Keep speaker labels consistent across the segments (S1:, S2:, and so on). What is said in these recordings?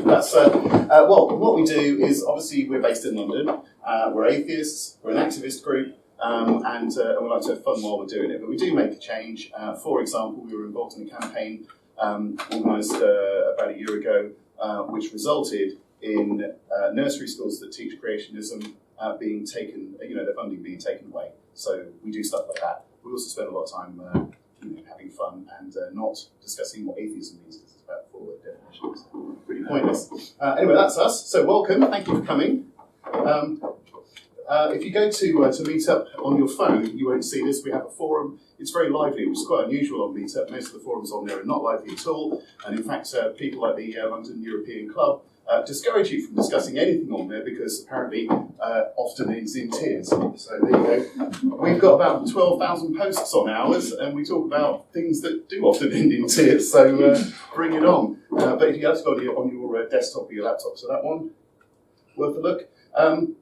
S1: That's well, what we do is obviously we're based in London. We're atheists. We're an activist group, and we like to have fun while we're doing it. But we do make a change. For example, we were involved in a campaign organised about a year ago, which resulted in nursery schools that teach creationism being taken, their funding being taken away. So we do stuff like that. We also spend a lot of time having fun and not discussing what atheism means, because it's about forward definitions. Pretty pointless. Anyway, that's us. So welcome. Thank you for coming. If you go to Meetup on your phone, you won't see this. We have a forum. It's very lively, which is quite unusual on Meetup. Most of the forums on there are not lively at all. And in fact, people like the London European Club discourage you from discussing anything on there because apparently often ends in tears. So there you go. We've got about 12,000 posts on ours, and we talk about things that do often end in tears. So bring it on. But if you have to go on your desktop or your laptop, so that one, worth a look.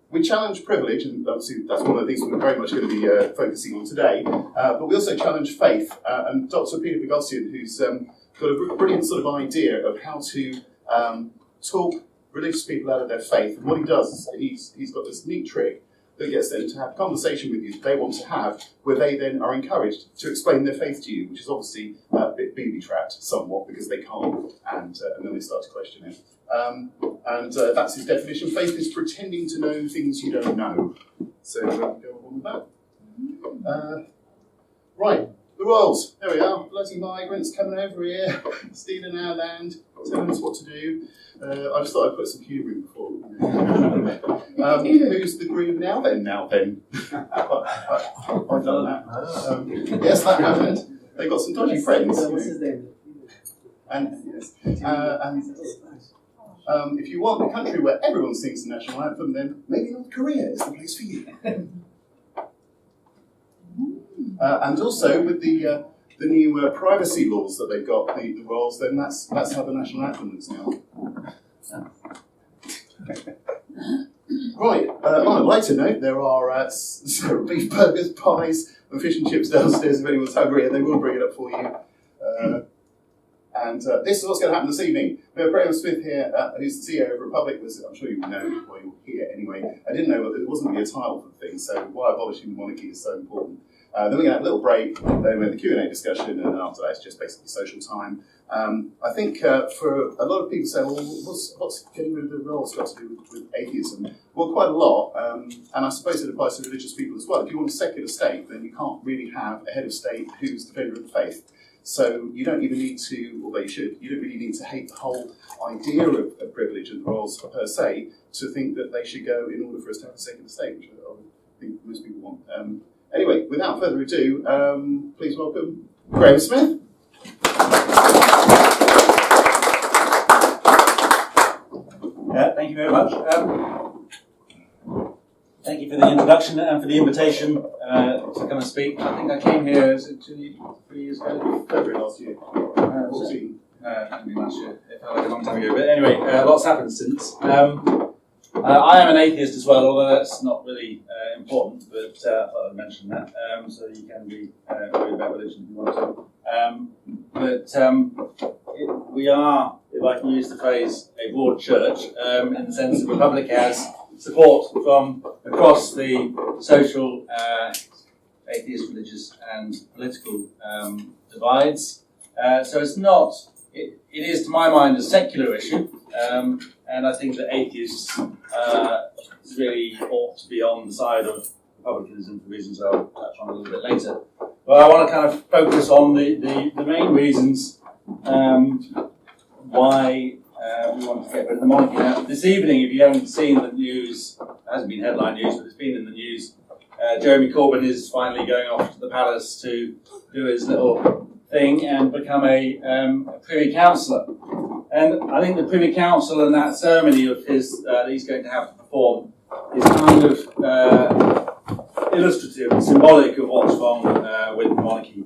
S1: We challenge privilege, and obviously that's one of the things we're very much going to be focusing on today. But we also challenge faith. And Dr. Peter Boghossian, who's got a brilliant sort of idea of how to talk religious people out of their faith. And what he does is he's got this neat trick that gets them to have a conversation with you that they want to have, where they then are encouraged to explain their faith to you, which is obviously a bit booby-trapped somewhat because they can't, and then they start to question it. And that's his definition. Faith is pretending to know things you don't know. So go on with that. Right, the royals. There we are. Bloody migrants coming over here, stealing our land, telling us what to do. I just thought I'd put some humour in before. Who's the groom now then? I've done that. Yes, that happened. They've got some dodgy friends.
S2: What's his name?
S1: And if you want a country where everyone sings the national anthem, then maybe North Korea is the place for you. And also with the new privacy laws that they've got, the royals, then that's how the national anthem looks now. Right, on a lighter note, there are beef burgers, pies, and fish and chips downstairs if anyone's hungry, and they will bring it up for you. And this is what's going to happen this evening. We have Graham Smith here, who's the CEO of Republic. I'm sure you know why you're here anyway. I didn't know that there wasn't going to be a title for the thing, so why abolishing the monarchy is so important. Then we're going to have a little break, then we have the Q&A discussion, and then after that it's just basically social time. I think for a lot of people say, well, what's getting rid of the royals got to do with atheism? Well, quite a lot, and I suppose it applies to religious people as well. If you want a secular state, then you can't really have a head of state who's the defender of the faith. So you don't even need to, although you should, you don't really need to hate the whole idea of privilege and royals per se to think that they should go in order for us to have a secular state, which I think most people want. Anyway, without further ado, please welcome Graham Smith.
S3: Thank you very much. Thank you for the introduction and for the invitation to come and speak. I think I came here, is it 3 years ago?
S1: February last year. 14.
S3: Maybe last year. It felt like a long time ago. But anyway, lots happened since. I am an atheist as well, although that's not really important, but I thought I'd mention that. So you can be worried about religion if you want to. We are, if I can use the phrase, a broad church, in the sense that Republic has support from across the social, atheist, religious and political divides. So it's not, it is to my mind a secular issue, and I think that atheists really ought to be on the side of republicanism for reasons I'll touch on a little bit later. But I want to kind of focus on the main reasons why we want to get rid of the monarchy. Now, this evening, if you haven't seen the news, it hasn't been headline news, but it's been in the news, Jeremy Corbyn is finally going off to the palace to do his little thing and become a Privy Councillor. And I think the Privy Council and that ceremony of his that he's going to have to perform is kind of illustrative and symbolic of what's wrong with the monarchy.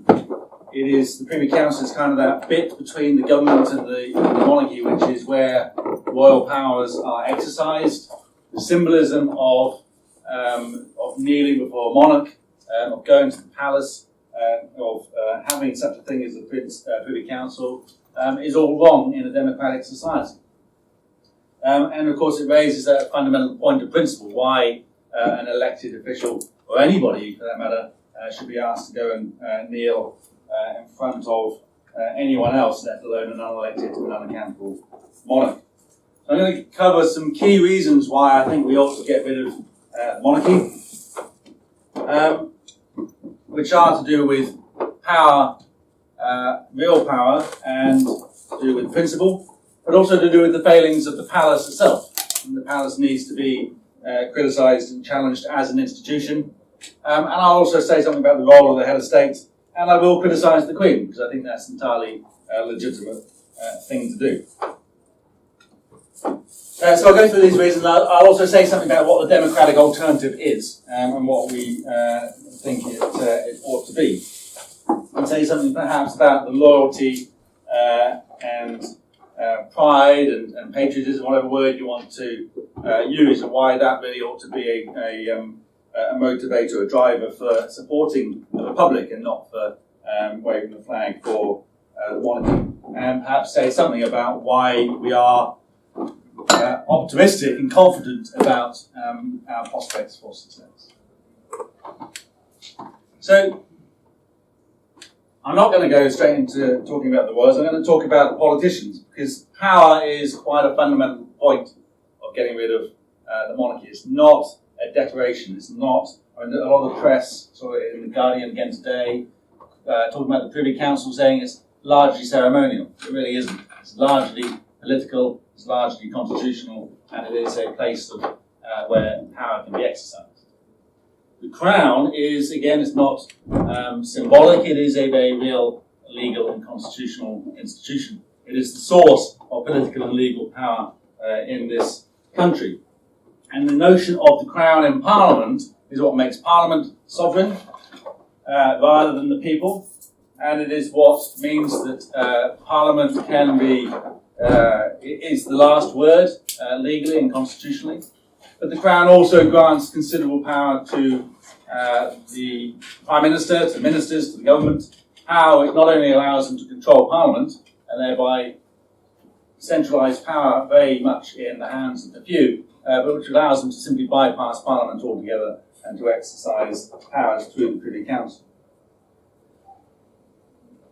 S3: It is, the Privy Council is kind of that bit between the government and the monarchy, which is where royal powers are exercised. The symbolism of kneeling before a monarch, of going to the palace, of having such a thing as the Privy Council is all wrong in a democratic society. And of course it raises a fundamental point of principle, why an elected official, or anybody for that matter, should be asked to go and kneel in front of anyone else, let alone an unelected and unaccountable monarch. So I'm going to cover some key reasons why I think we ought to get rid of monarchy, which are to do with power, real power, and to do with principle, but also to do with the failings of the palace itself. And the palace needs to be criticised and challenged as an institution. And I'll also say something about the role of the head of state, and I will criticise the Queen, because I think that's entirely a legitimate thing to do. So I'll go through these reasons. I'll also say something about what the democratic alternative is, and what we think it ought to be. And say something perhaps about the loyalty and pride and patriotism, whatever word you want to use, and why that really ought to be a motivator, a driver for supporting the Republic and not for waving the flag for the monarchy. And perhaps say something about why we are optimistic and confident about our prospects for success. So, I'm not going to go straight into talking about the royals. I'm going to talk about the politicians, because power is quite a fundamental point of getting rid of the monarchy. It's not a decoration. It's not. I mean, a lot of the press, sort of in the Guardian again today, talking about the Privy Council saying it's largely ceremonial. It really isn't. It's largely political. It's largely constitutional, and it is a place of, where power can be exercised. The Crown is, again, it's not symbolic. It is a very real legal and constitutional institution. It is the source of political and legal power in this country. And the notion of the Crown in Parliament is what makes Parliament sovereign rather than the people. And it is what means that Parliament can be, is the last word legally and constitutionally. But the Crown also grants considerable power to the Prime Minister, to ministers, to the government. How it not only allows them to control Parliament and thereby centralise power very much in the hands of the few, but which allows them to simply bypass Parliament altogether and to exercise powers through the Privy Council.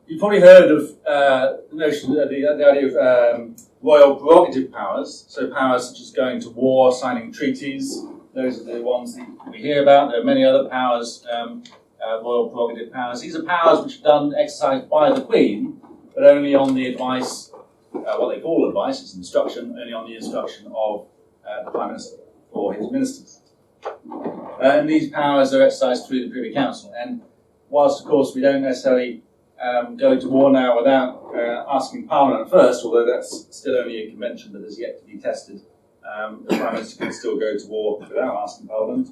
S3: You've probably heard of the notion, the idea of royal prerogative powers, so powers such as going to war, signing treaties. Those are the ones that we hear about. There are many other powers, royal prerogative powers. These are powers which are exercised by the Queen, but only on the advice, what they call advice, it's instruction, only on the instruction of the Prime Minister or his ministers. And these powers are exercised through the Privy Council. And whilst, of course, we don't necessarily go to war now without asking Parliament first, although that's still only a convention that has yet to be tested. The Prime Minister can still go to war without asking Parliament.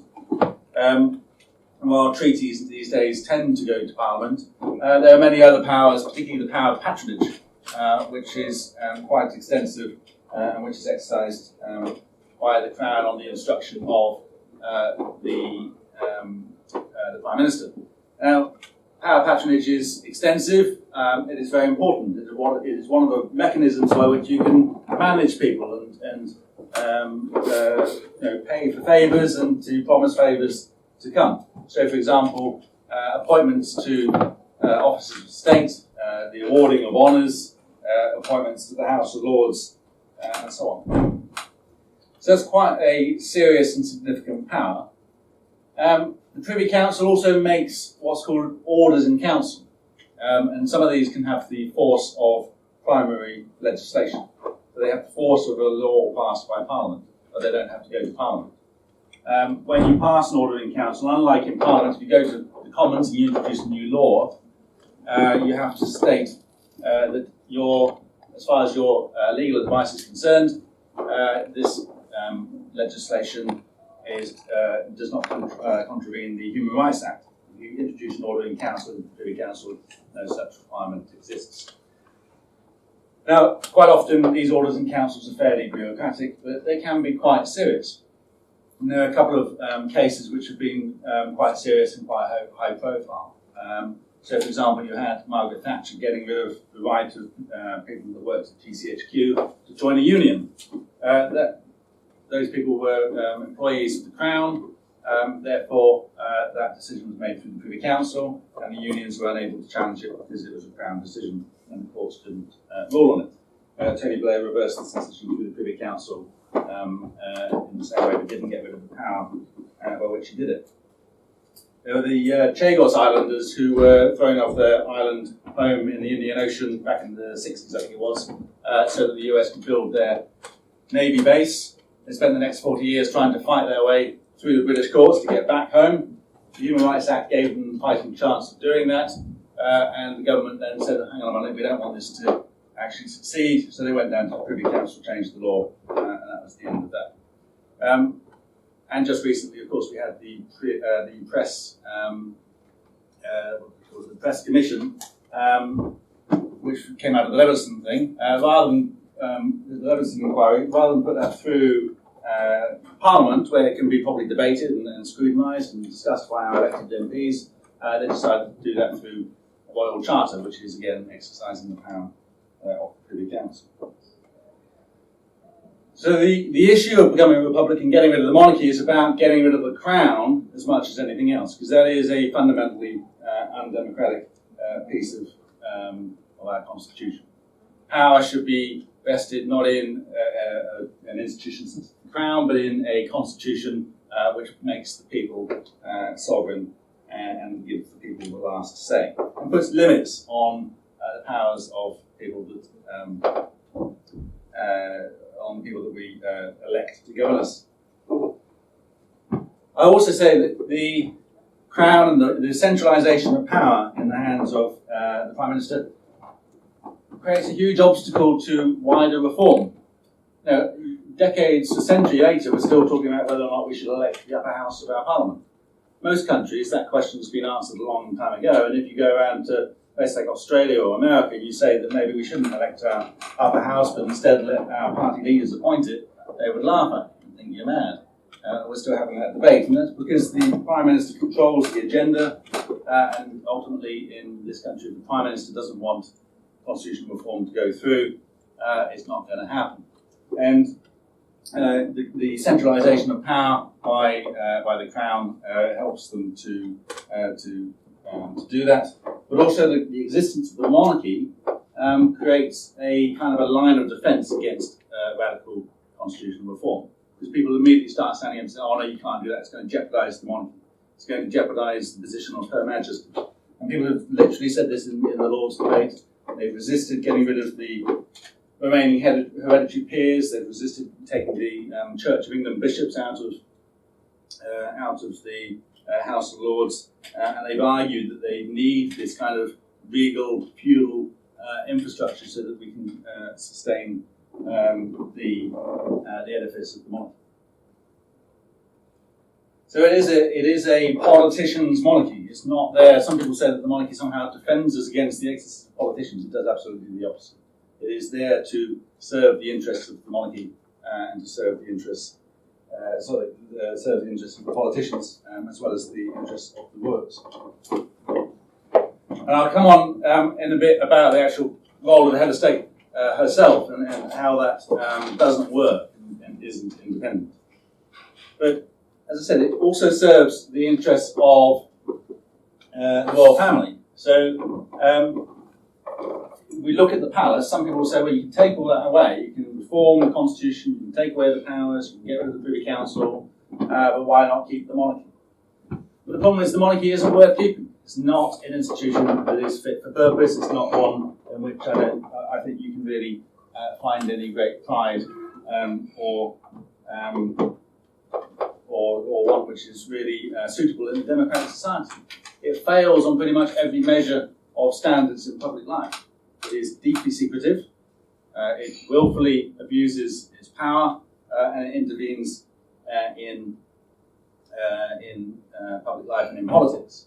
S3: While treaties these days tend to go to Parliament, there are many other powers, particularly the power of patronage, which is quite extensive and which is exercised by the Crown on the instruction of the Prime Minister. Now, power patronage is extensive. It is very important. It is one of the mechanisms by which you can manage people and pay for favours and to promise favours to come. So, for example, appointments to offices of state, the awarding of honours, appointments to the House of Lords, and so on. So that's quite a serious and significant power. The Privy Council also makes what's called orders in council, and some of these can have the force of primary legislation. So they have the force of a law passed by Parliament, but they don't have to go to Parliament. When you pass an order in council, unlike in Parliament, if you go to the Commons and you introduce a new law, you have to state that as far as your legal advice is concerned, this legislation does not contravene the Human Rights Act. If you introduce an order in council, in the Privy Council, no such requirement exists. Now, quite often these orders in councils are fairly bureaucratic, but they can be quite serious. And there are a couple of cases which have been quite serious and quite high profile. So, for example, you had Margaret Thatcher getting rid of the right of people that worked at GCHQ to join a union. that those people were employees of the Crown. Therefore, that decision was made through the Privy Council, and the unions were unable to challenge it because it was a Crown decision, and the courts couldn't rule on it. Tony Blair reversed this decision through the Privy Council in the same way, but didn't get rid of the power by which he did it. There were the Chagos Islanders who were thrown off their island home in the Indian Ocean back in the 60s, I think it was, so that the US could build their Navy base. They spent the next 40 years trying to fight their way through the British courts to get back home. The Human Rights Act gave them a fighting chance of doing that, and the government then said, hang on a minute, we don't want this to actually succeed, so they went down to the Privy Council, changed the law, and that was the end of that. And just recently, of course, we had the press commission, which came out of the Leveson thing. Rather than the Leveson inquiry, rather than put that through Parliament, where it can be properly debated and scrutinised and discussed by our elected MPs, they decided to do that through a royal charter, which is again exercising the power of the Privy Council. So the issue of becoming a republic and getting rid of the monarchy is about getting rid of the Crown as much as anything else, because that is a fundamentally undemocratic piece of our constitution. Power should be vested not in an institution such as the Crown, but in a constitution which makes the people sovereign and gives the people the last say, and puts limits on the powers of people that on the people that we elect to govern us. I also say that the Crown and the centralisation of power in the hands of the Prime Minister creates a huge obstacle to wider reform. Now, decades, a century later, we're still talking about whether or not we should elect the upper house of our Parliament. Most countries, that question has been answered a long time ago, and if you go around to places like Australia or America, you say that maybe we shouldn't elect our upper house, but instead let our party leaders appoint it, they would laugh at you and think you're mad. We're still having that debate, and that's because the Prime Minister controls the agenda, and ultimately in this country, if the Prime Minister doesn't want constitutional reform to go through, it's not going to happen. And the centralisation of power by the Crown helps them to do that. But also the existence of the monarchy creates a kind of a line of defence against radical constitutional reform. Because people immediately start standing up and saying, oh no, you can't do that, it's going to jeopardise the monarchy. It's going to jeopardise the position of Her Majesty. And people have literally said this in the Lord's debate. They've resisted getting rid of the remaining hereditary peers. They've resisted taking the Church of England bishops out of the House of Lords, and they've argued that they need this kind of regal, feudal infrastructure so that we can sustain the edifice of the monarchy. So it is a politician's monarchy. It's not there. Some people say that the monarchy somehow defends us against the excesses of politicians. It does absolutely the opposite. It is there to serve the interests of the monarchy and to serve the interests serve the interests of the politicians as well as the interests of the workers. And I'll come on in a bit about the actual role of the head of state herself and how that doesn't work and isn't independent. But as I said, it also serves the interests of the royal family. So we look at the palace. Some people will say, well, you can take all that away. You can reform the constitution, you can take away the powers, you can get rid of the Privy Council, but why not keep the monarchy? But the problem is the monarchy isn't worth keeping. It's not an institution that is fit for purpose. It's not one in which I think you can really find any great pride or one which is really suitable in a democratic society. It fails on pretty much every measure of standards in public life. It is deeply secretive. It willfully abuses its power and it intervenes in public life and in politics.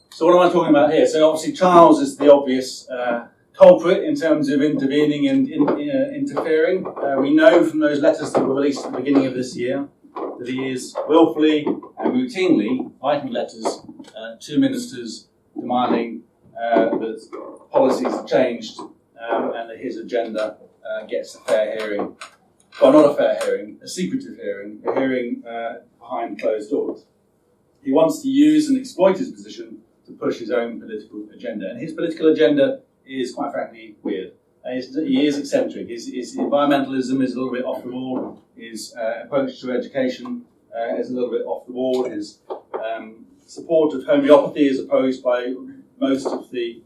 S3: So what am I talking about here? So obviously Charles is the obvious culprit in terms of intervening and interfering. We know from those letters that were released at the beginning of this year that he is willfully and routinely writing letters to ministers demanding that policies are changed and that his agenda gets a fair hearing well, not a fair hearing, a secretive hearing, a hearing behind closed doors. He wants to use and exploit his position to push his own political agenda. And his political agenda is, quite frankly, weird. He is eccentric. His environmentalism is a little bit off the wall. His approach to education is a little bit off the wall. His support of homeopathy is opposed by most of the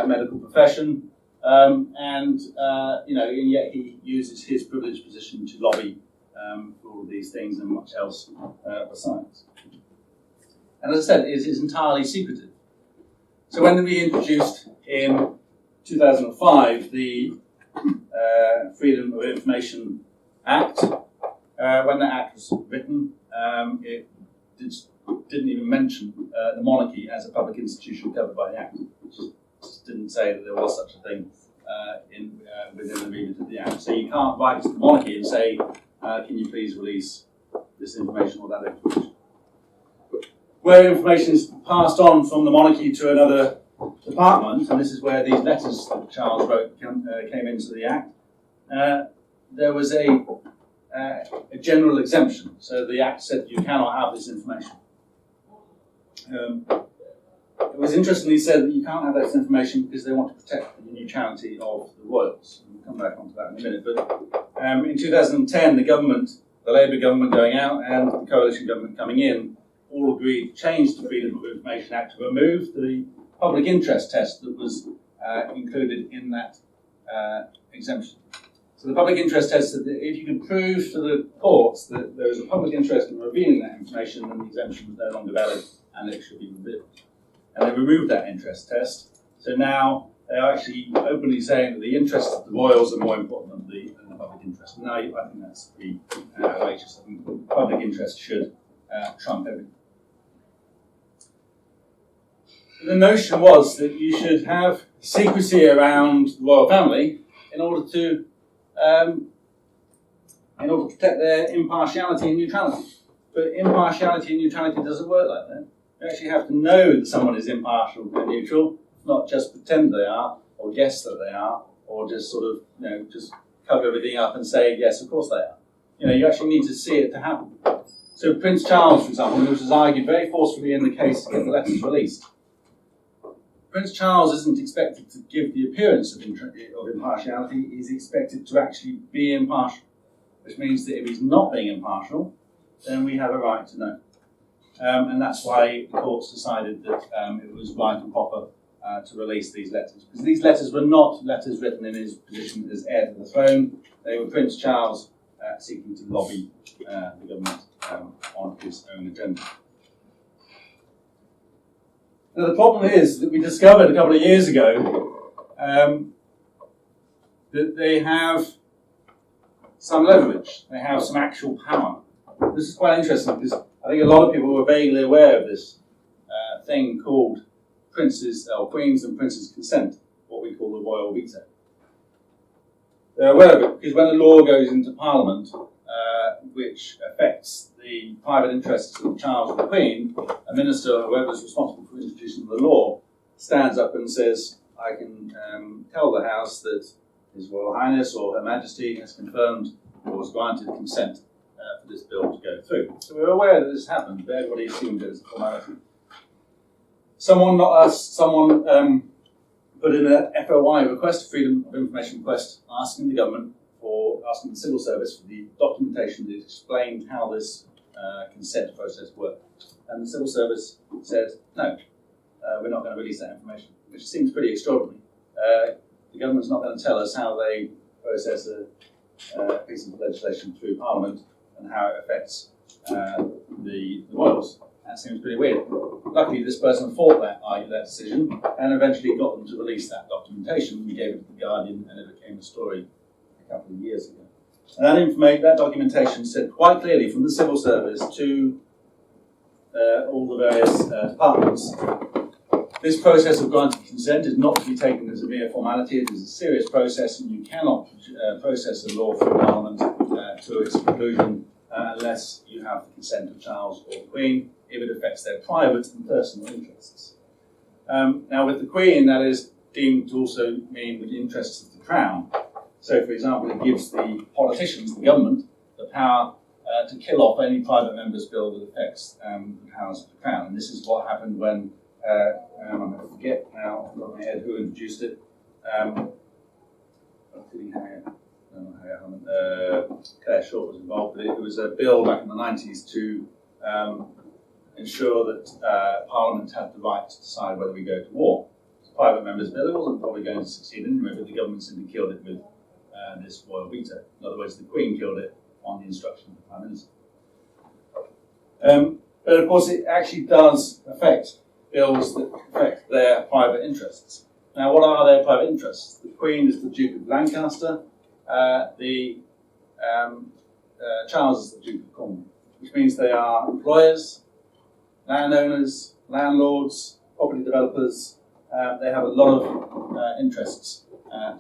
S3: medical profession. And yet he uses his privileged position to lobby for all of these things and much else besides. And as I said, it is entirely secretive. So when we introduced in 2005 the Freedom of Information Act, when that act was written, it didn't even mention the monarchy as a public institution covered by the act. It just didn't say that there was such a thing within the remit of the act. So you can't write to the monarchy and say, can you please release this information or that information. Where information is passed on from the monarchy to another department, and this is where these letters that Charles wrote came into the Act, there was a general exemption. So the Act said you cannot have this information. It was interestingly said that you can't have this information because they want to protect the neutrality of the royals. We'll come back onto that in a minute. But in 2010, the government, the Labour government going out and the coalition government coming in, all agreed to change the Freedom of Information Act to remove the public interest test that was included in that exemption. So the public interest test said that if you can prove to the courts that there is a public interest in revealing that information, then the exemption was no longer valid and it should be revealed. And they removed that interest test. So now they are actually openly saying that the interests of the royals are more important than the public interest. Now I think that's pretty outrageous. I think the public interest should trump everything. The notion was that you should have secrecy around the royal family in order to protect their impartiality and neutrality. But impartiality and neutrality doesn't work like that. You actually have to know that someone is impartial and neutral, not just pretend they are, or guess that they are, or just sort of, just cover everything up and say, yes, of course they are. You actually need to see it to happen. So Prince Charles, for example, which was argued very forcefully in the case to get the letters released, Prince Charles isn't expected to give the appearance of impartiality, he's expected to actually be impartial, which means that if he's not being impartial, then we have a right to know. And that's why the courts decided that it was right and proper to release these letters. Because these letters were not letters written in his position as heir to the throne, they were Prince Charles seeking to lobby the government on his own agenda. Now the problem is that we discovered a couple of years ago that they have some leverage, they have some actual power. This is quite interesting because I think a lot of people were vaguely aware of this thing called princes or queens and princes' consent, what we call the royal veto. They're aware of it because when a law goes into Parliament, which affects the private interests of Charles or the Queen, a minister or whoever is responsible for introducing the law stands up and says, I can tell the House that His Royal Highness or Her Majesty has confirmed or has granted consent for this bill to go through. So we're aware that this happened, but everybody assumed it was a formality. Someone, not us, someone put in a FOI request, Freedom of Information request, asking the government asking the civil service for the documentation that explained how this consent process worked. And the civil service said, no, we're not going to release that information, which seems pretty extraordinary. The government's not going to tell us how they process a piece of legislation through Parliament and how it affects the royals. That seems pretty weird. Luckily, this person fought that decision and eventually got them to release that documentation. We gave it to the Guardian and it became a story a couple of years ago. And that documentation said quite clearly from the civil service to all the various departments, this process of granting consent is not to be taken as a mere formality. It is a serious process and you cannot process a law through Parliament to its conclusion unless you have the consent of Charles or the Queen, if it affects their private and personal interests. Now with the Queen, that is deemed to also mean the interests of the Crown. So, for example, it gives the politicians, the government, the power to kill off any private member's bill that affects the powers of the Crown. And this is what happened when, I'm going to forget now off the top of my head who introduced it. Claire Short was involved, but it was a bill back in the 90s to ensure that Parliament had the right to decide whether we go to war. It's a private member's bill. It wasn't probably going to succeed anyway, but the government simply killed it with this royal veto. In other words, the Queen killed it on the instruction of the Prime Minister. But of course, it actually does affect bills that affect their private interests. Now, what are their private interests? The Queen is the Duke of Lancaster. Charles is the Duke of Cornwall, which means they are employers, landowners, landlords, property developers. They have a lot of interests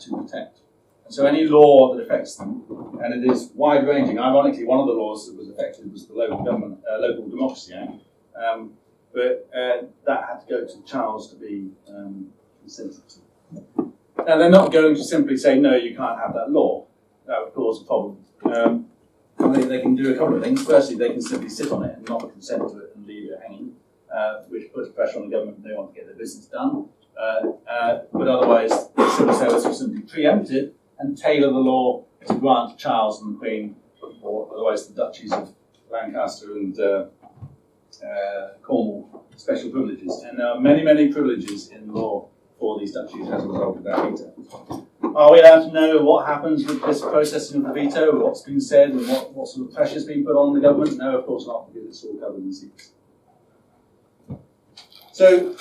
S3: to protect. And so any law that affects them, and it is wide-ranging. Ironically, one of the laws that was affected was the Local Democracy Act, but that had to go to Charles to be consented to. Now, they're not going to simply say, no, you can't have that law. That would cause a problem. They can do a couple of things. Firstly, they can simply sit on it and not consent to it and leave it hanging, which puts pressure on the government if they want to get their business done. But otherwise, the civil service will simply preempt it and tailor the law to grant Charles and the Queen, or otherwise the Duchies of Lancaster and Cornwall, special privileges. And there are many, many privileges in law for these duchies as a result of that veto. Are we allowed to know what happens with this processing of the veto, what's been said, and what sort of pressure is being put on the government? No, of course not, because it's all covered in secrecy. So,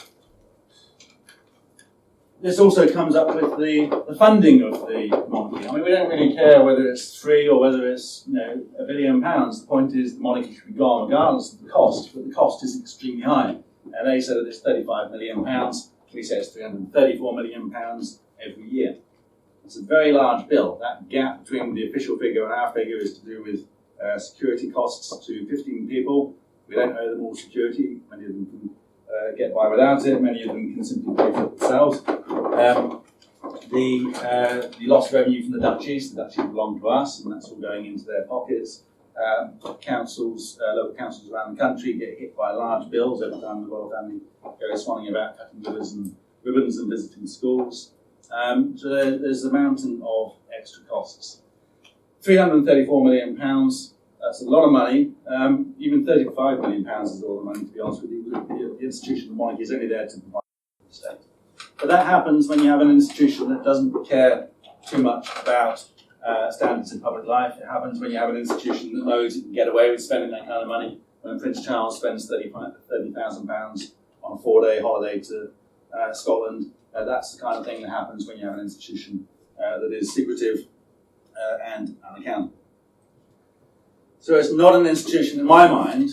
S3: this also comes up with the funding of the monarchy. I mean, we don't really care whether it's free or whether it's £1 billion. The point is the monarchy should be gone regardless of the cost, but the cost is extremely high. And they said that it's £35 million. We say it's £334 million every year. It's a very large bill. That gap between the official figure and our figure is to do with security costs to 15 people. We don't owe them all security. Many of them can get by without it. Many of them can simply pay for it themselves. The lost revenue from the duchies belong to us, and that's all going into their pockets. Councils, local councils around the country get hit by large bills every time the royal family goes swanning about cutting ribbons and visiting schools. So there's a mountain of extra costs. £334 million, that's a lot of money. Even £35 million is a lot of money, to be honest with you. The institution of the monarchy is only there to provide the state. But that happens when you have an institution that doesn't care too much about standards in public life. It happens when you have an institution that knows it can get away with spending that kind of money. When Prince Charles spends £30,000 on a 4-day holiday to Scotland, that's the kind of thing that happens when you have an institution that is secretive and unaccountable. So it's not an institution, in my mind,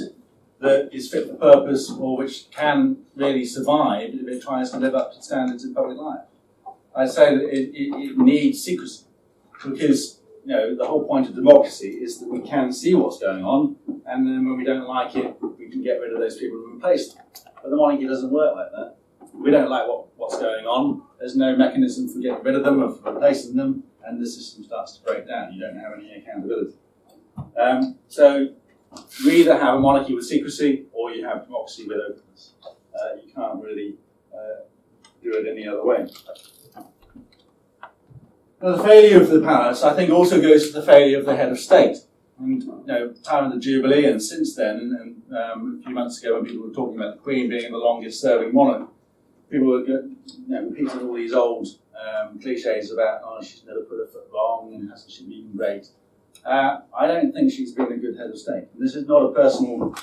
S3: that is fit for purpose or which can really survive if it tries to live up to standards in public life. I say that it needs secrecy because the whole point of democracy is that we can see what's going on, and then when we don't like it, we can get rid of those people and replace them. But the monarchy doesn't work like that. We don't like what's going on. There's no mechanism for getting rid of them or for replacing them, and the system starts to break down. You don't have any accountability. So you either have a monarchy with secrecy or you have democracy with openness. You can't really do it any other way. Now, the failure of the palace, I think, also goes to the failure of the head of state. And time of the Jubilee, and since then, and a few months ago, when people were talking about the Queen being the longest-serving monarch, people were repeating all these old cliches about, she's never put her foot wrong, and hasn't she been great? I don't think she's been a good head of state. And this is not a personal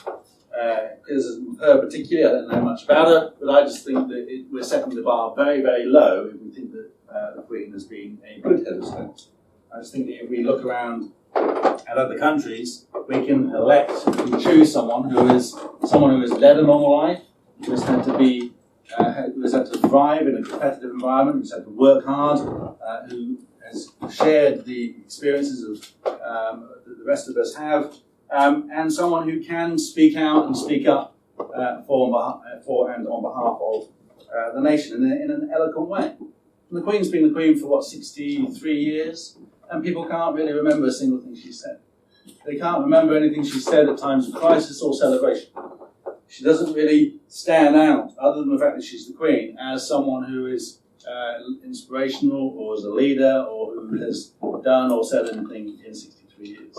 S3: criticism of her particularly. I don't know much about her, but I just think that we're setting the bar very, very low if we think that the Queen has been a good head of state. I just think that if we look around at other countries, we can elect and choose someone who has led a normal life, who has had to thrive in a competitive environment, who's had to work hard, who has shared the experiences of that the rest of us have, and someone who can speak out and speak up for and on behalf of the nation in an eloquent way. And the Queen's been the Queen for 63 years. and people can't really remember a single thing she said. They can't remember anything she said at times of crisis or celebration. She doesn't really stand out, other than the fact that she's the Queen, as someone who is inspirational or as a leader or who has done or said anything in 63 years.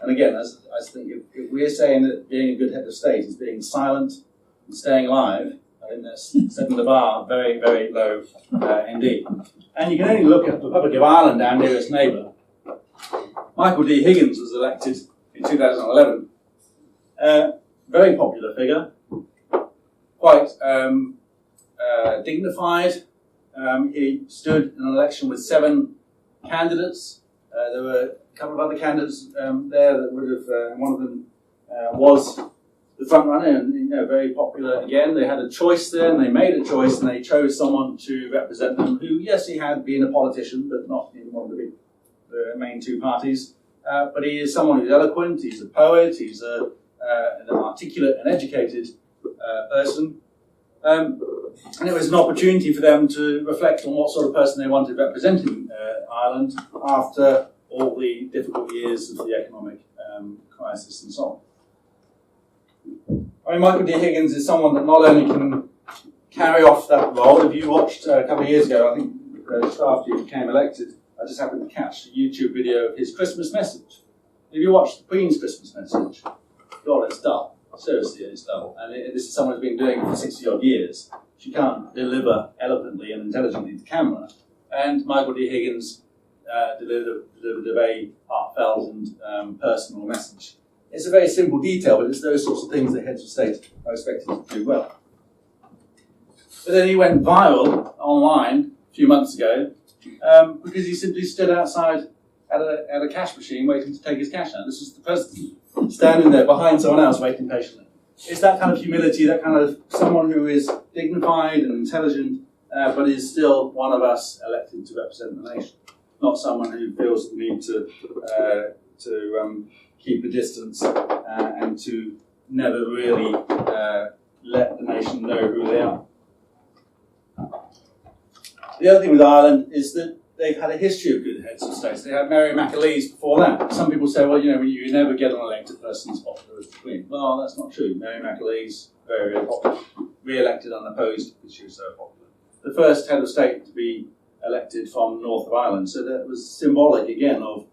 S3: And again, I think if we're saying that being a good head of state is being silent and staying alive, I think that's setting the bar very, very low indeed. And you can only look at the Republic of Ireland, our nearest neighbour. Michael D. Higgins was elected in 2011. Very popular figure, quite dignified. He stood in an election with 7 candidates. There were a couple of other candidates there that would have, one of them was the front runner and very popular again. They had a choice there and they made a choice and they chose someone to represent them who, yes, he had been a politician, but not in one of the main 2 parties. But he is someone who's eloquent, he's a poet, he's an articulate and educated person. And it was an opportunity for them to reflect on what sort of person they wanted representing Ireland after all the difficult years of the economic crisis and so on. I mean, Michael D. Higgins is someone that not only can carry off that role. If you watched a couple of years ago, I think just after he became elected, I just happened to catch a YouTube video of his Christmas message. If you watch the Queen's Christmas message, God, it's dull. Seriously, it's dull. And this is someone who's been doing it for 60-odd years. She can't deliver eloquently and intelligently to camera. And Michael D. Higgins delivered a very heartfelt and personal message. It's a very simple detail, but it's those sorts of things that heads of state are expected to do well. But then he went viral online a few months ago because he simply stood outside at a cash machine waiting to take his cash out. This was the president standing there behind someone else waiting patiently. It's that kind of humility, that kind of someone who is dignified and intelligent, but is still one of us elected to represent the nation. Not someone who feels the need to keep a distance and to never really let the nation know who they are. The other thing with Ireland is that they've had a history of good heads of state. They had Mary McAleese before that. Some people say, well, you never get an elected person as popular as the Queen. Well, that's not true. Mary McAleese, very, very popular. Re-elected unopposed because she was so popular. The first head of state to be elected from the north of Ireland. So that was symbolic, again, of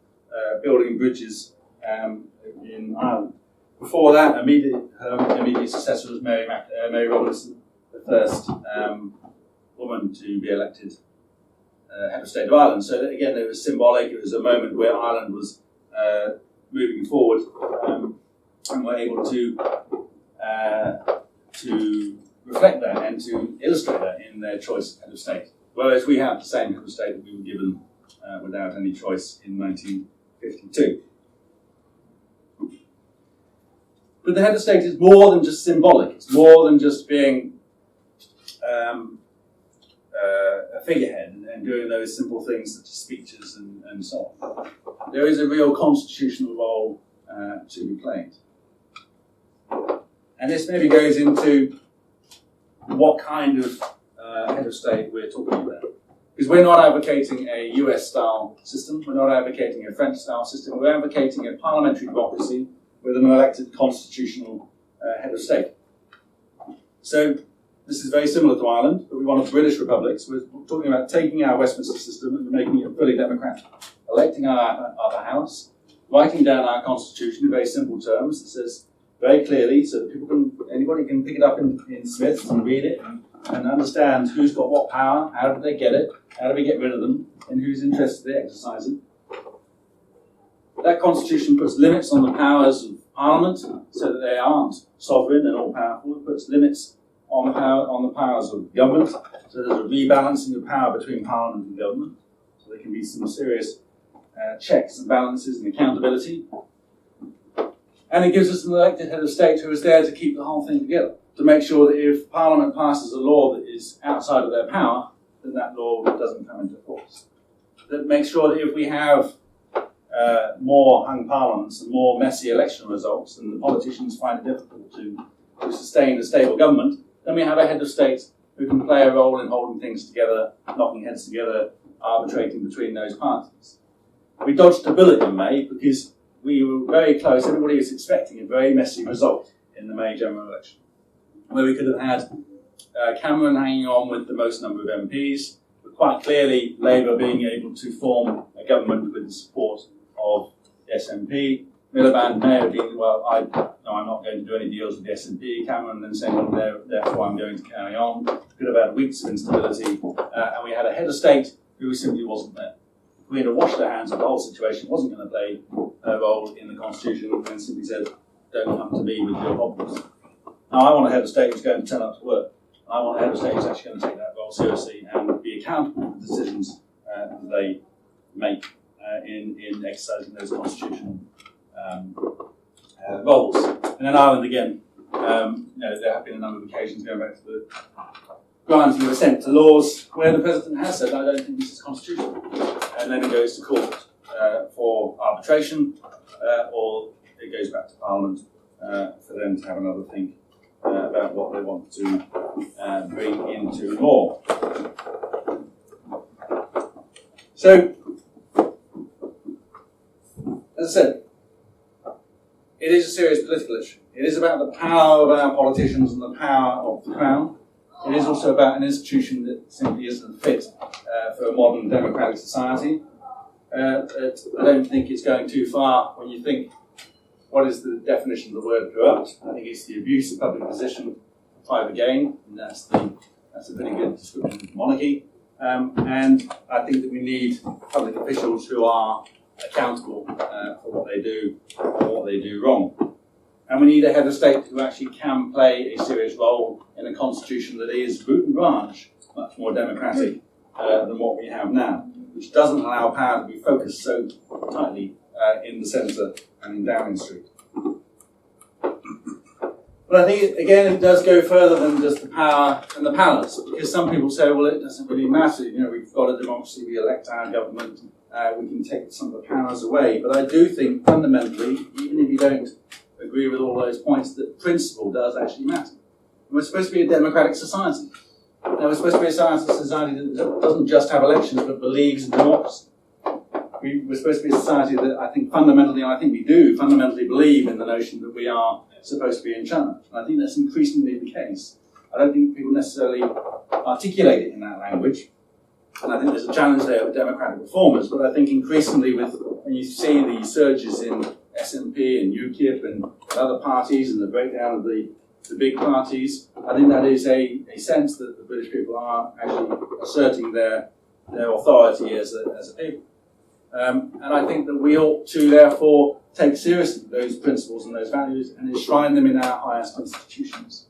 S3: building bridges in Ireland. Before that, her immediate successor was Mary Robinson, the first woman to be elected head of state of Ireland. So that, again, it was symbolic. It was a moment where Ireland was moving forward and were able to reflect that and to illustrate that in their choice of head of state. Whereas we have the same head of state that we were given without any choice in 1952. But the head of state is more than just symbolic. It's more than just being a figurehead and doing those simple things such as speeches and so on. There is a real constitutional role to be played. And this maybe goes into what kind of head of state we're talking about. Because we're not advocating a US-style system, we're not advocating a French-style system, we're advocating a parliamentary democracy with an elected constitutional head of state. So this is very similar to Ireland, but we want a British republic. So we're talking about taking our Westminster system and making it fully democratic, electing our upper house, writing down our constitution in very simple terms that says very clearly, so that anybody can pick it up in Smiths and read it and understand who's got what power, how do they get it, how do we get rid of them, and whose interests they exercise it. That constitution puts limits on the powers of Parliament so that they aren't sovereign and all-powerful. It puts limits on the powers of government, so there's a rebalancing of power between Parliament and government. So there can be some serious checks and balances and accountability. And it gives us an elected head of state who is there to keep the whole thing together, to make sure that if Parliament passes a law that is outside of their power, then that law doesn't come into force. That makes sure that if we have more hung parliaments and more messy election results, and the politicians find it difficult to sustain a stable government, then we have a head of state who can play a role in holding things together, knocking heads together, arbitrating between those parties. We dodged a bullet in May because we were very close. Everybody was expecting a very messy result in the May general election, where we could have had Cameron hanging on with the most number of MPs, but quite clearly Labour being able to form a government with the support of the SNP. Miliband may have been, well, I'm not going to do any deals with the SNP. Cameron then saying, well, therefore I'm going to carry on. Could have had weeks of instability, and we had a head of state who simply wasn't there. If we had washed our hands of the whole situation, wasn't going to play a role in the constitution, and simply said, don't come to me with your problems. Now, I want a head of state who's going to turn up to work. I want a head of state who's actually going to take that role seriously and be accountable for the decisions that they make in exercising those constitutional roles. And in Ireland, again, there have been a number of occasions going back to the granting of assent to laws where the president has said, I don't think this is constitutional. And then it goes to court for arbitration, or it goes back to Parliament for them to have another think about what they want to bring into law. So, as I said, it is a serious political issue. It is about the power of our politicians and the power of the Crown. It is also about an institution that simply isn't fit for a modern democratic society. I don't think it's going too far when you think, what is the definition of the word corrupt? I think it's the abuse of public position for private gain, and that's a pretty good description of monarchy. And I think that we need public officials who are accountable for what they do or what they do wrong. And we need a head of state who actually can play a serious role in a constitution that is root and branch much more democratic than what we have now, which doesn't allow power to be focused so tightly in the centre and in Downing Street. But I think, again, it does go further than just the power and the palace, because some people say, well, it doesn't really matter. We've got a democracy, we elect our government, we can take some of the powers away. But I do think, fundamentally, even if you don't agree with all those points, that principle does actually matter. We're supposed to be a democratic society. Now, we're supposed to be a society that doesn't just have elections, but believes in democracy. We're supposed to be a society that I think fundamentally, and I think we do fundamentally believe in the notion that we are supposed to be in charge. And I think that's increasingly the case. I don't think people necessarily articulate it in that language. And I think there's a challenge there with democratic reformers. But I think increasingly when you see the surges in SNP and UKIP and other parties and the breakdown of the big parties, I think that is a sense that the British people are actually asserting their authority as a people. And I think that we ought to, therefore, take seriously those principles and those values and enshrine them in our highest institutions.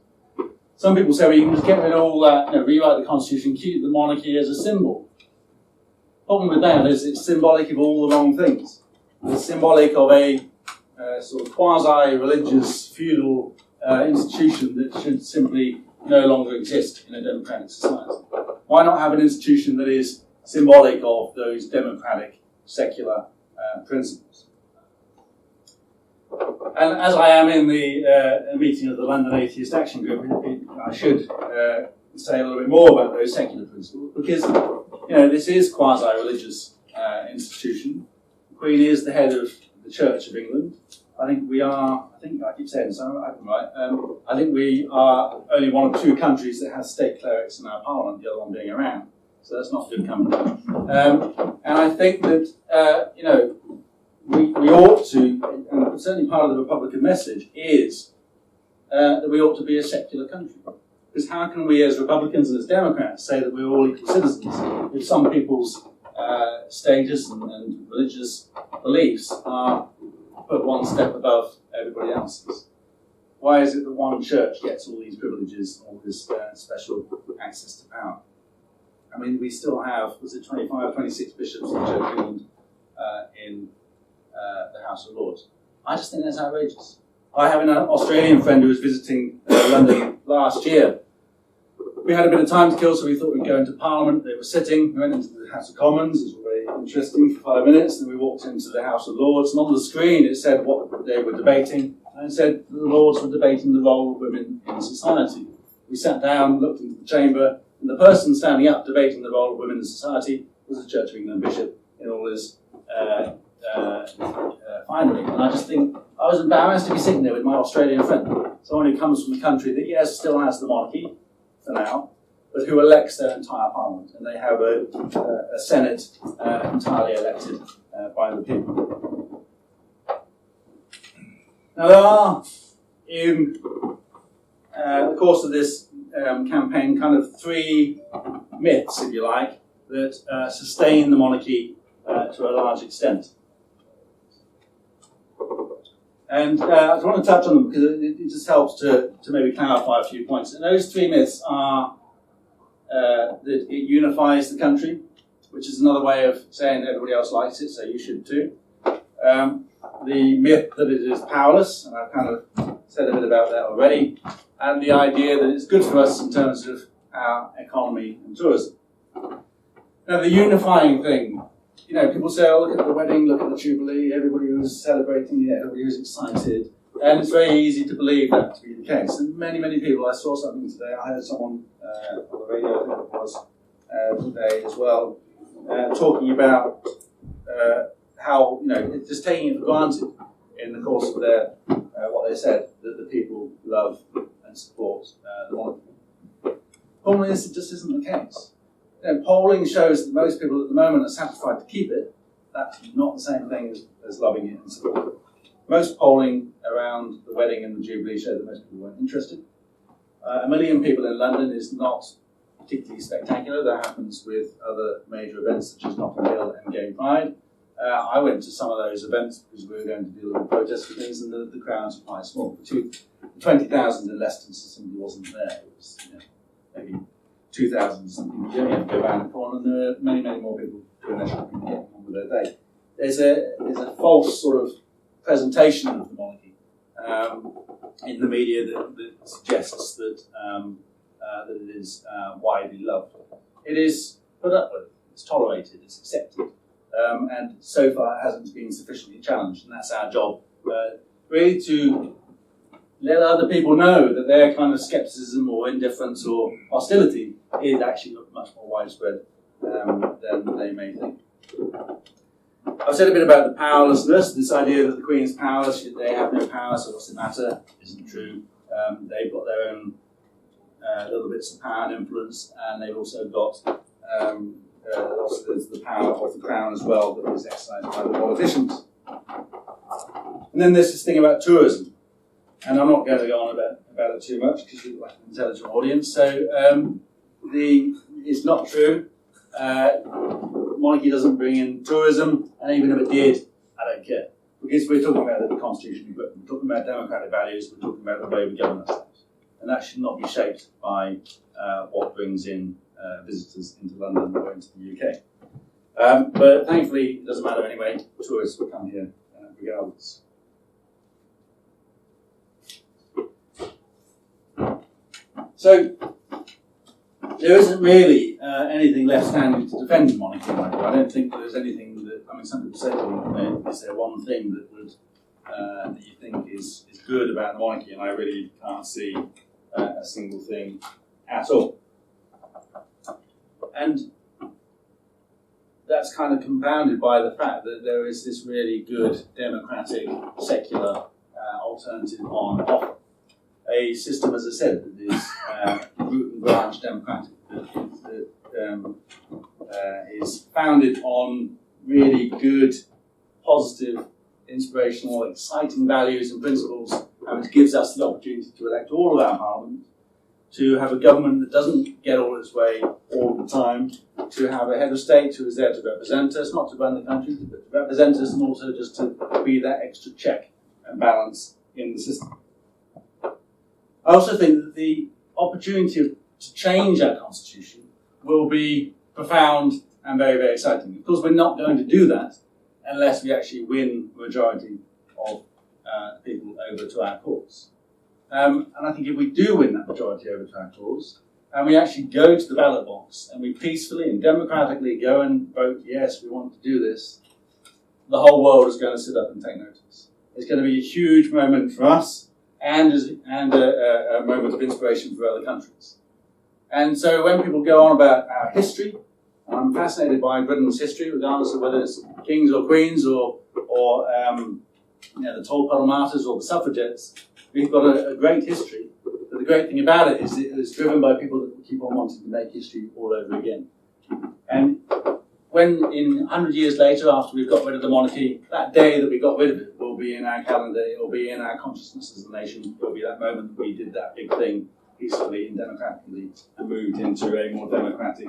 S3: Some people say, well, you can just get rid of all that, rewrite the constitution, keep the monarchy as a symbol. The problem with that is it's symbolic of all the wrong things. It's symbolic of a sort of quasi-religious, feudal institution that should simply no longer exist in a democratic society. Why not have an institution that is symbolic of those democratic, secular principles? And as I am in the meeting of the London Atheist Action Group, I should say a little bit more about those secular principles, because this is quasi-religious institution. The Queen is the head of the Church of England. I think I keep saying this, I'm right. I think we are only one of two countries that has state clerics in our parliament, the other one being Iran. So that's not good company. And I think that, we ought to, and certainly part of the Republican message is that we ought to be a secular country. Because how can we as Republicans and as Democrats say that we're all equal citizens if some people's status and religious beliefs are put one step above everybody else's? Why is it that one church gets all these privileges, all this special access to power? I mean, we still have, 25, 26 bishops in the Church of England in the House of Lords. I just think that's outrageous. I have an Australian friend who was visiting London last year. We had a bit of time to kill, so we thought we'd go into Parliament. They were sitting. We went into the House of Commons. It was very interesting for 5 minutes. Then we walked into the House of Lords, and on the screen it said what they were debating, and it said the Lords were debating the role of women in society. We sat down, looked into the chamber, and the person standing up debating the role of women in society was a Church of England bishop in all his finally. And I just think I was embarrassed to be sitting there with my Australian friend, someone who comes from a country that, yes, still has the monarchy for now, but who elects their entire parliament. And they have a Senate entirely elected by the people. Now, there are, in the course of this campaign, kind of three myths, if you like, that sustain the monarchy to a large extent. And I just want to touch on them because it just helps to maybe clarify a few points. And those three myths are that it unifies the country, which is another way of saying that everybody else likes it, so you should too. The myth that it is powerless, and I've kind of said a bit about that already, and the idea that it's good for us in terms of our economy and tourism. Now, the unifying thing, you know, people say, oh, look at the wedding, look at the Jubilee, everybody was celebrating it, everybody was excited, and it's very easy to believe that to be the case. And many people, I saw something today, I heard someone on the radio, I think it was, today as well, talking about how, you know, just taking it for granted in the course of their, what they said, that the people love and support the monarchy. The problem is, it just isn't the case. You know, polling shows that most people at the moment are satisfied to keep it. That's not the same thing as loving it and supporting it. Most polling around the wedding and the Jubilee showed that most people weren't interested. 1 million people in London is not particularly spectacular. That happens with other major events such as Notting Hill and Gay Pride. I went to some of those events because we were going to deal with protests and things, and the crowds were quite small. 20,000 in Leicester simply wasn't there. It was, you know, maybe 2,000 or something. You only have to go around the corner, and there are many more people doing their shopping and getting on with their day. There's a false sort of presentation of the monarchy in the media that suggests that that it is widely loved. It is put up with, it's tolerated, it's accepted, and so far it hasn't been sufficiently challenged, and that's our job, really to let other people know that their kind of scepticism or indifference or hostility is actually much more widespread than they may think. I've said a bit about the powerlessness, this idea that the Queen's powerless, they have no power, so what's the matter? Isn't true. They've got their own little bits of power and influence, and they've also got the power of the Crown as well that is exercised by the politicians. And then there's this thing about tourism, and I'm not going to go on about it too much because we've got an intelligent audience. So it's not true. Monarchy doesn't bring in tourism, and even if it did, I don't care. Because we're talking about the Constitution of Britain, we're talking about democratic values, we're talking about the way we govern ourselves. And that should not be shaped by what brings in visitors into London or into the UK. But thankfully, it doesn't matter anyway, tourists will come here regardless. So, there isn't really anything left standing to defend the monarchy. I don't think there's anything that, I mean, some people say to me, is there one thing that would that you think is good about the monarchy? And I really can't see a single thing at all. And that's kind of compounded by the fact that there is this really good democratic, secular alternative on offer. A system, as I said, that is root and branch democratic, that is founded on really good, positive, inspirational, exciting values and principles, and which gives us the opportunity to elect all of our parliament, to have a government that doesn't get all its way all the time, to have a head of state who is there to represent us, not to run the country, but to represent us, and also just to be that extra check and balance in the system. I also think that the opportunity to change our constitution will be profound and very, very exciting. Of course, we're not going to do that unless we actually win the majority of people over to our cause. And I think if we do win that majority over to our cause, and we actually go to the ballot box and we peacefully and democratically go and vote, yes, we want to do this, the whole world is going to sit up and take notice. It's going to be a huge moment for us, and a moment of inspiration for other countries. And so when people go on about our history, I'm fascinated by Britain's history, regardless of whether it's kings or queens or or the toll puddle martyrs or the suffragettes. We've got a great history, but the great thing about it is it was driven by people that keep on wanting to make history all over again. And when, in 100 years later, after we've got rid of the monarchy, that day that we got rid of it will be in our calendar, it will be in our consciousness as a nation, it will be that moment that we did that big thing peacefully and democratically and moved into a more democratic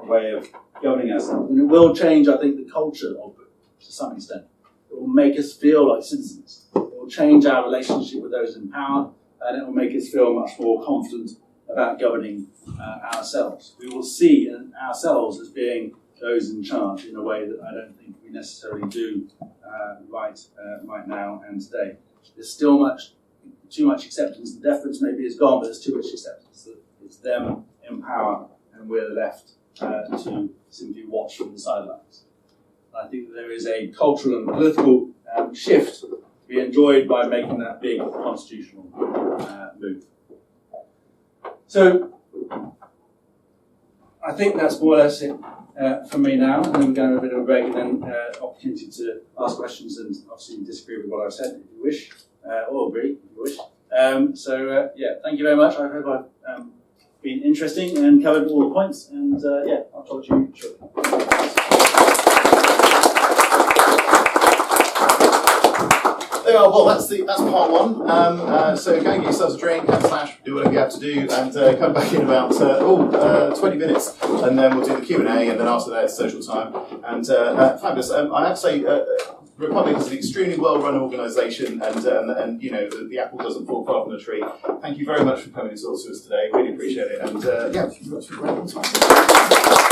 S3: way of governing ourselves. And it will change, I think, the culture of it to some extent. It will make us feel like citizens. It will change our relationship with those in power, and it will make us feel much more confident about governing ourselves. We will see ourselves as being those in charge in a way that I don't think we necessarily do right now and today. There's still too much acceptance. The deference maybe is gone, but there's too much acceptance that it's them in power and we're left to simply watch from the sidelines. I think that there is a cultural and political shift to be enjoyed by making that big constitutional move. So I think that's more or less it from me now, and then we're going to have a bit of a break and then opportunity to ask questions and obviously disagree with what I've said if you wish, or agree if you wish. Thank you very much. I hope I've been interesting and covered all the points, and I'll talk to you shortly.
S1: There we are. Well, that's part one. So go and get yourselves a drink, / do whatever you have to do, and come back in about 20 minutes, and then we'll do the Q&A, and then after that it's social time. And fabulous. I have to say, Republic is an extremely well-run organisation, and the apple doesn't fall far from the tree. Thank you very much for coming to talk to us today. Really appreciate it, and thank you very much for your time.